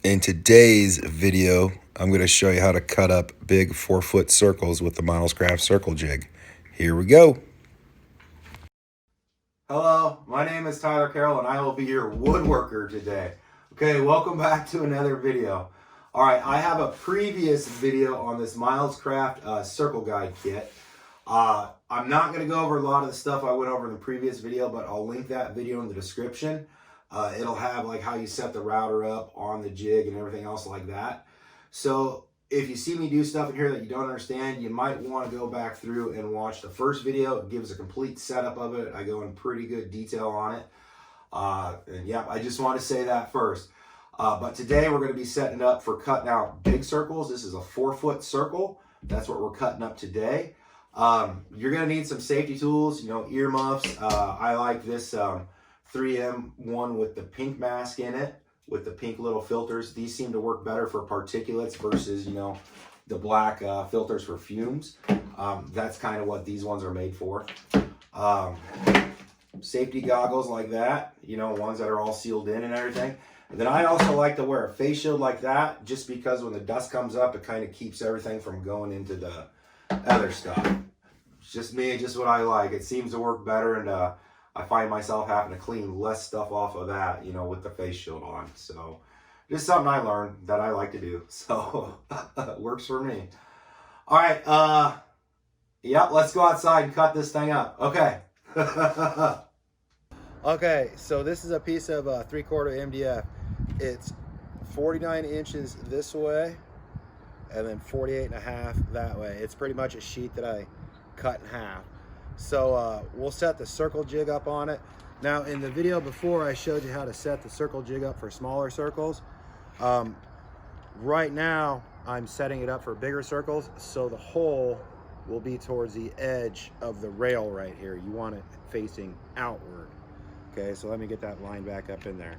In today's video, I'm going to show you how to cut up big 4-foot circles with the Milescraft Circle Jig. Here we go. Hello, my name is Tyler Carroll and I will be your woodworker today. Okay, welcome back to another video. Alright, I have a previous video on this Milescraft Circle Guide kit. I'm not going to go over a lot of the stuff I went over in the previous video, but I'll link that video in the description. It'll have like how you set the router up on the jig and everything else like that. So if you see me do stuff in here that you don't understand, you might want to go back through and watch the first video. It gives a complete setup of it. I go in pretty good detail on it. And yeah, I just want to say that first. But today we're going to be setting up for cutting out big circles. This is a 4-foot circle. That's what we're cutting up today. You're going to need some safety tools, earmuffs. I like this 3M one with the pink mask in it, with the pink little filters. These seem to work better for particulates versus, the black filters for fumes. That's kind of what these ones are made for. Safety goggles like that, ones that are all sealed in and everything. And then I also like to wear a face shield like that, just because when the dust comes up, it kind of keeps everything from going into the other stuff. It's just me, just what I like. It seems to work better, and I find myself having to clean less stuff off of that, with the face shield on. So just something I learned that I like to do. So it works for me. All right. Yeah, let's go outside and cut this thing up. Okay. Okay, so this is a piece of 3/4 MDF. It's 49 inches this way and then 48.5 that way. It's pretty much a sheet that I cut in half. So we'll set the circle jig up on it. Now in the video before, I showed you how to set the circle jig up for smaller circles. Right now I'm setting it up for bigger circles, so the hole will be towards the edge of the rail right here. You want it facing outward. Okay, so let me get that line back up in there.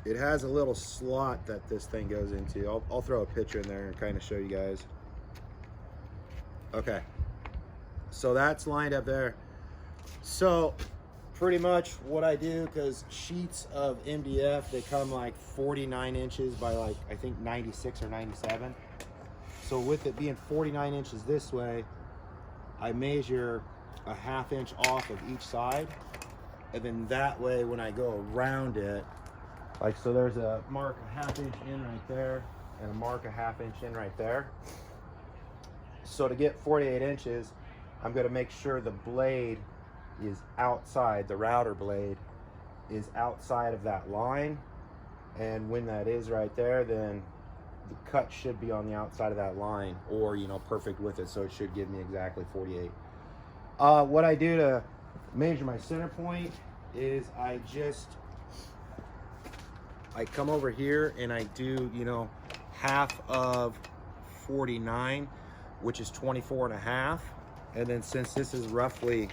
It has a little slot that this thing goes into. I'll throw a picture in there and kind of show you guys. Okay, so that's lined up there. So pretty much what I do, because sheets of MDF, they come like 49 inches by like, I think 96 or 97. So with it being 49 inches this way, I measure a 1/2 inch off of each side. And then that way, when I go around it, like, so there's a mark a 1/2 inch in right there and a mark a 1/2 inch in right there. So to get 48 inches, I'm going to make sure the blade is outside, the router blade is outside of that line. And when that is right there, then the cut should be on the outside of that line, or, perfect with it. So it should give me exactly 48. What I do to measure my center point is I come over here and I do, half of 49, which is 24.5. And then since this is roughly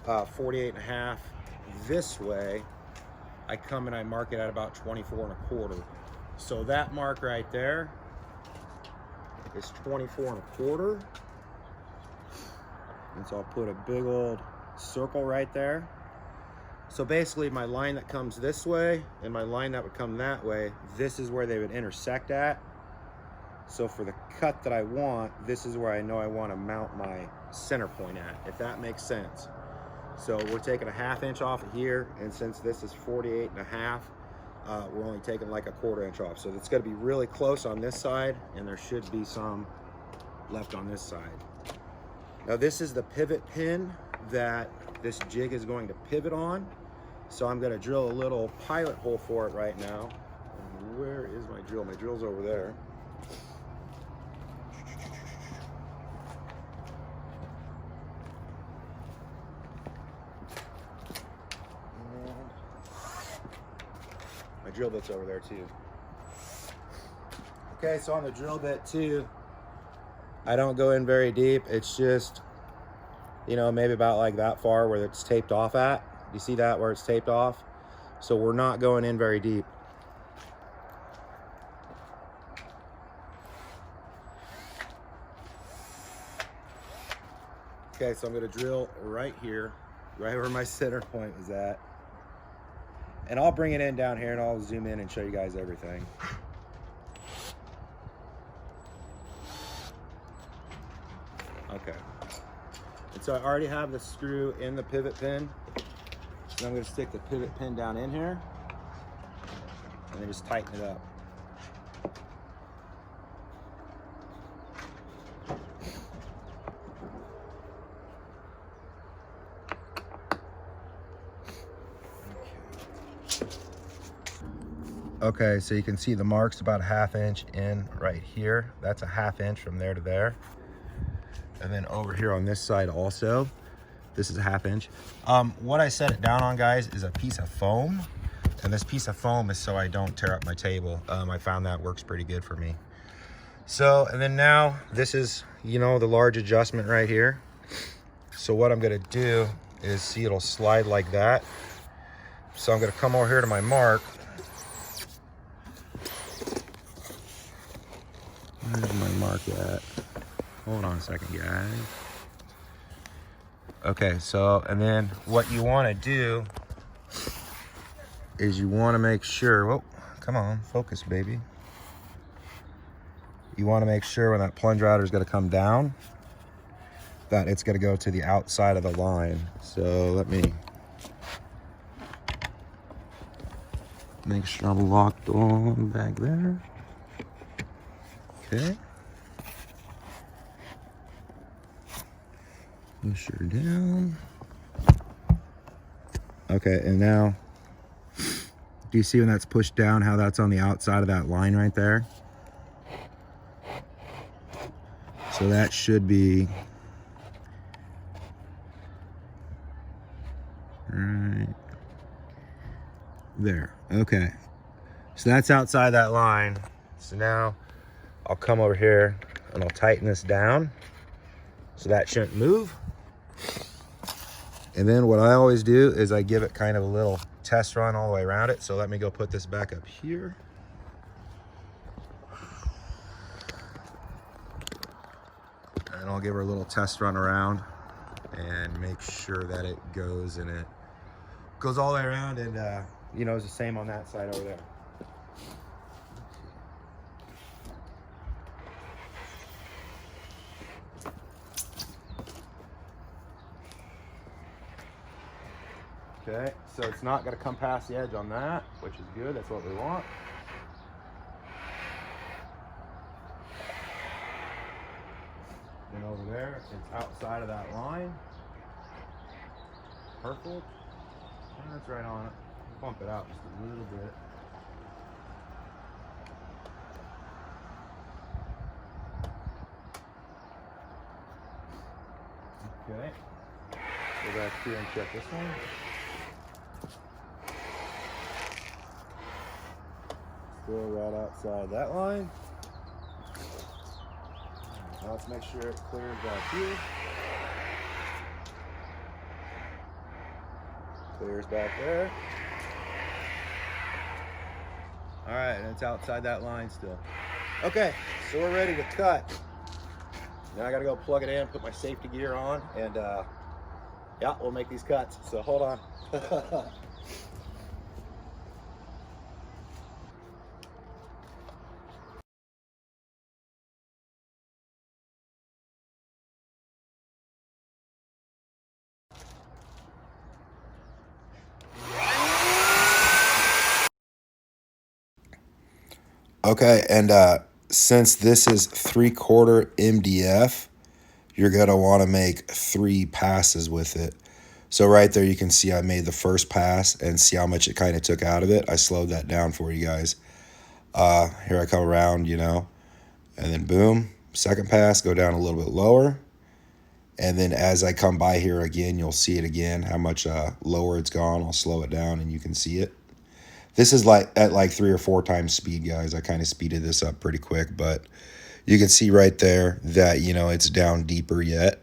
48.5 this way, I come and I mark it at about 24.25. So that mark right there is 24.25. And so I'll put a big old circle right there. So basically my line that comes this way and my line that would come that way, this is where they would intersect at. So for the cut that I want, this is where I know I want to mount my center point at, if that makes sense. So we're taking a 1/2 inch off of here, and since this is 48.5, we're only taking like a 1/4 inch off. So it's going to be really close on this side, and there should be some left on this side. Now this is the pivot pin that this jig is going to pivot on. So I'm going to drill a little pilot hole for it right now. And where is my drill? My drill's over there. My drill bit's over there too. Okay, so on the drill bit too, I don't go in very deep. It's just, maybe about like that far where it's taped off at. You see that where it's taped off? So we're not going in very deep. Okay, so I'm gonna drill right here, right where my center point is at. And I'll bring it in down here and I'll zoom in and show you guys everything. Okay. And so I already have the screw in the pivot pin. So I'm gonna stick the pivot pin down in here and then just tighten it up. Okay, so you can see the mark's about 1/2 inch in right here. That's a 1/2 inch from there to there. And then over here on this side also, this is a 1/2 inch. What I set it down on, guys, is a piece of foam. And this piece of foam is so I don't tear up my table. I found that works pretty good for me. So, and then now this is, you know, the large adjustment right here. So what I'm gonna do is, see, it'll slide like that. So I'm gonna come over here to my mark. Where's my mark at? Hold on a second, guys. Okay, so, and then what you wanna do is you wanna make sure, whoa, come on, focus, baby. You wanna make sure when that plunge router is gonna come down, that it's gonna go to the outside of the line. So let me make sure I'm locked on back there. Okay. Push her down. Okay, and now, do you see when that's pushed down, how that's on the outside of that line right there? So that should be right there. Okay, so that's outside that line. So now I'll come over here and I'll tighten this down so that shouldn't move. And then what I always do is I give it kind of a little test run all the way around it. So let me go put this back up here. And I'll give her a little test run around and make sure that it goes, and it goes all the way around, and you know, it's the same on that side over there. Okay, so it's not going to come past the edge on that, which is good. That's what we want. And over there, it's outside of that line. Perfect. And that's right on it. Bump it out just a little bit. Okay. Go back here and check this one. Still right outside that line. Now let's make sure it clears back here. Clears back there. All right, and it's outside that line still. Okay, so we're ready to cut. Now I gotta go plug it in, put my safety gear on, and yeah, we'll make these cuts. So hold on. Okay, and since this is 3/4 MDF, you're gonna want to make 3 passes with it. So right there you can see I made the first pass, and see how much it kind of took out of it. I slowed that down for you guys. Here I come around, you know, and then boom, second pass, go down a little bit lower. And then as I come by here again, you'll see it again, how much lower it's gone. I'll slow it down and you can see it. This is like at like 3 or 4 times speed, guys. I kind of speeded this up pretty quick, but you can see right there that, you know, it's down deeper yet.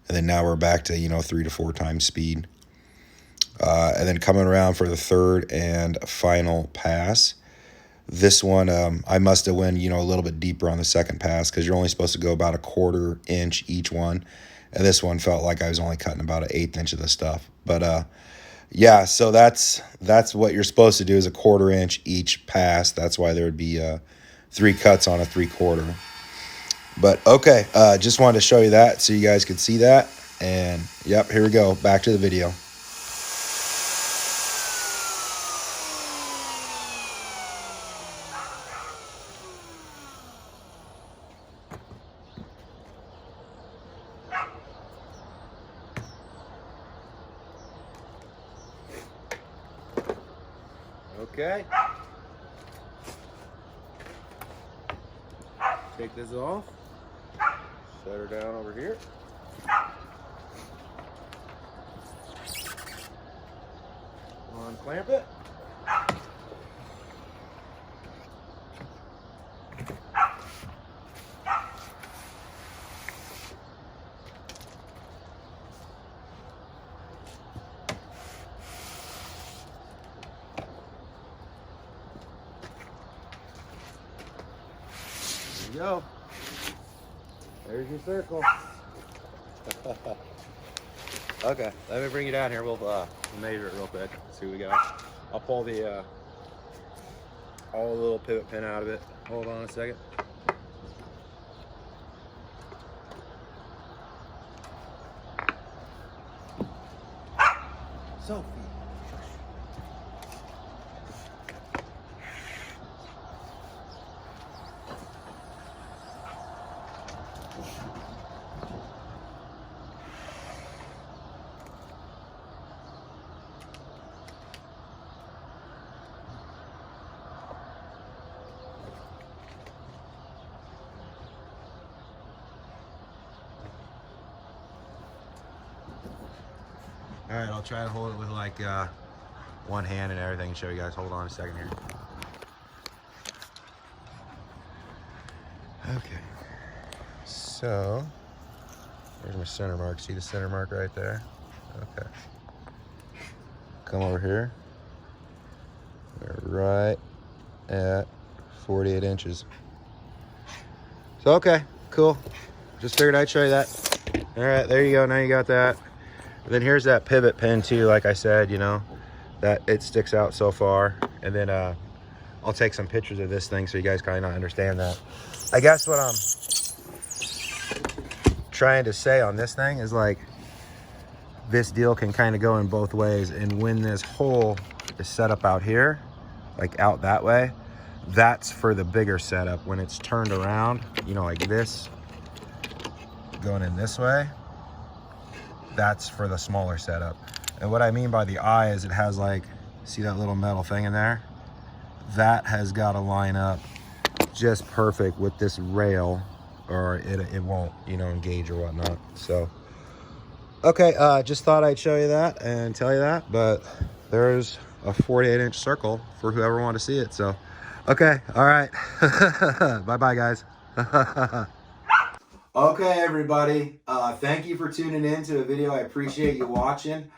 And then now we're back to, you know, 3 to 4 times speed. And then coming around for the third and final pass. This one, I must have went, you know, a little bit deeper on the second pass, because you're only supposed to go about 1/4 inch each one. and this one felt like I was only cutting about 1/8 inch of the stuff. But yeah, so that's what you're supposed to do, is 1/4 inch each pass. That's why there would be 3 cuts on a 3/4. But okay, just wanted to show you that so you guys could see that. And yep, here we go, back to the video. Okay. Take this off. Set her down over here. Unclamp it. There you go. There's your circle. Okay, let me bring you down here. We'll measure it real quick. See what we got. I'll pull the all the little pivot pin out of it. Hold on a second. Sophie. All right, I'll try to hold it with like one hand and everything and show you guys. Hold on a second here. Okay, so there's my center mark. See the center mark right there? Okay. Come over here. We're right at 48 inches. So, okay, cool. Just figured I'd show you that. All right, there you go. Now you got that. And then here's that pivot pin too, like I said, you know, that it sticks out so far. And then I'll take some pictures of this thing so you guys kind of understand that. I guess what I'm trying to say on this thing is, like, this deal can kind of go in both ways. And when this hole is set up out here, like out that way, that's for the bigger setup. When it's turned around, you know, like this, going in this way, that's for the smaller setup. And what I mean by the eye is it has, like, see that little metal thing in there? That has got to line up just perfect with this rail, or it won't, you know, engage or whatnot. So, okay, just thought I'd show you that and tell you that. But there's a 48-inch circle for whoever wanted to see it. So, okay, all right. Bye-bye, guys. Okay, everybody. Thank you for tuning in to the video. I appreciate you watching.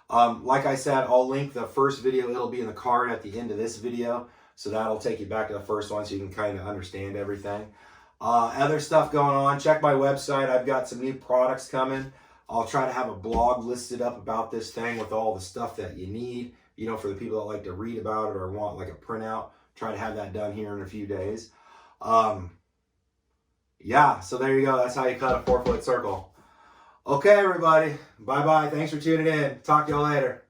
Like I said, I'll link the first video. It'll be in the card at the end of this video. So that'll take you back to the first one so you can kind of understand everything. Other stuff going on. Check my website. I've got some new products coming. I'll try to have a blog listed up about this thing with all the stuff that you need, you know, for the people that like to read about it or want like a printout. Try to have that done here in a few days. Yeah, so there you go. That's how you cut a 4-foot circle. Okay, everybody. Bye-bye. Thanks for tuning in. Talk to y'all later.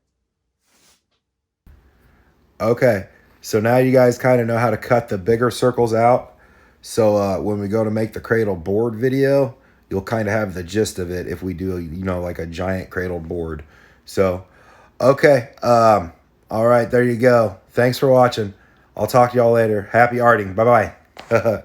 Okay, so now you guys kind of know how to cut the bigger circles out. So when we go to make the cradle board video, you'll kind of have the gist of it if we do, you know, like a giant cradle board. So, okay. All right, there you go. Thanks for watching. I'll talk to y'all later. Happy arting. Bye-bye.